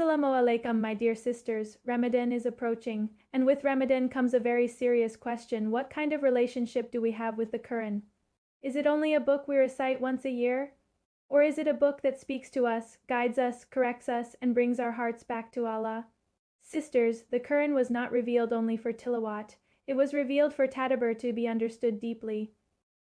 Assalamu alaikum, my dear sisters. Ramadan is approaching, and with Ramadan comes a very serious question. What kind of relationship do we have with the Quran? Is it only a book we recite once a year? Or is it a book that speaks to us, guides us, corrects us, and brings our hearts back to Allah? Sisters, the Quran was not revealed only for tilawat. It was revealed for tadabbur, to be understood deeply,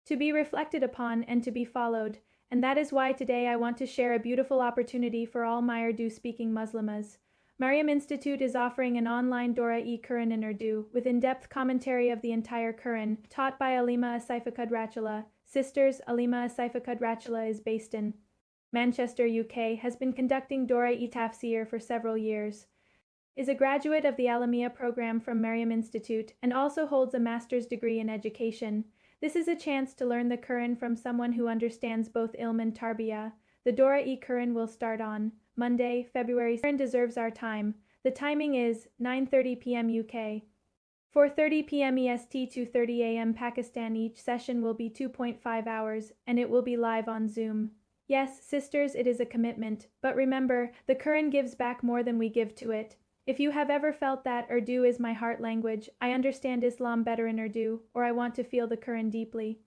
to be reflected upon, and to be followed. And that is why today I want to share a beautiful opportunity for all my Urdu-speaking Muslimahs. Maryam Institute is offering an online Daura-e-Qur'an in Urdu, with in-depth commentary of the entire Quran, taught by Alimah Asifa Qudratullah. Sisters, Alimah Asifa Qudratullah is based in Manchester, UK, has been conducting Daura-e-Tafseer for several years, is a graduate of the Alimiyyah program from Maryam Institute, and also holds a master's degree in education. This is a chance to learn the Quran from someone who understands both ilm and tarbiyah. The Daura-e-Qur'an will start on Monday, February. Quran deserves our time. The timing is 9:30 p.m. UK, 4:30 p.m. EST, 2:30 a.m. Pakistan. Each session will be 2.5 hours, and it will be live on Zoom. Yes, sisters, it is a commitment, but remember, the Quran gives back more than we give to it. If you have ever felt that Urdu is my heart language, I understand Islam better in Urdu, or I want to feel the Quran deeply,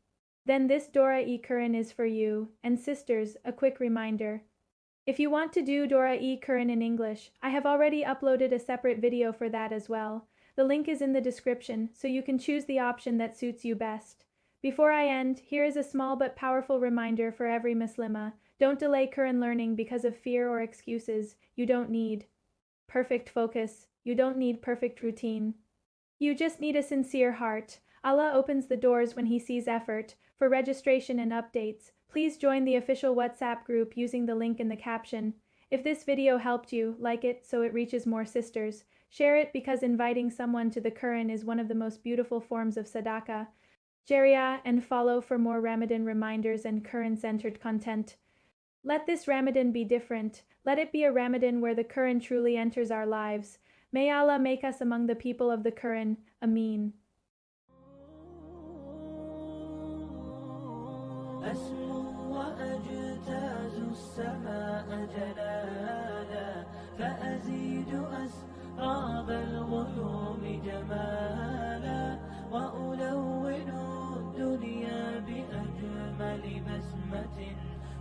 then this Daura-e-Qur'an is for you. And sisters, a quick reminder. If you want to do Daura-e-Qur'an in English, I have already uploaded a separate video for that as well. The link is in the description, so you can choose the option that suits you best. Before I end, here is a small but powerful reminder for every Muslimah. Don't delay Quran learning because of fear or excuses. You don't need perfect focus. You don't need perfect routine. You just need a sincere heart. Allah opens the doors when He sees effort. For registration and updates, please join the official WhatsApp group using the link in the caption. If this video helped you, like it so it reaches more sisters. Share it because inviting someone to the Quran is one of the most beautiful forms of sadaqah jariyah, and follow for more Ramadan reminders and Quran-centered content. Let this Ramadan be different. Let it be a Ramadan where the Quran truly enters our lives. May Allah make us among the people of the Quran. Ameen.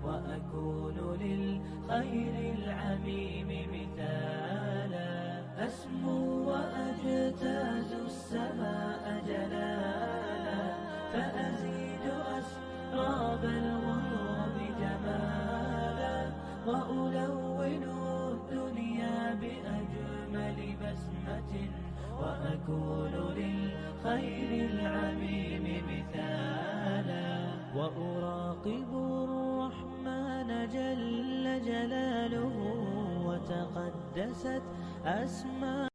وأكون للخير العميم مثالا أسمو وأجتاز السماء جلالا فأزيد أسراب الغيوم جمالا وألون الدنيا بأجمل بسمة وأكون للخير العميم مثالا وأراقب الرحمن جل جلاله وتقدست أسماء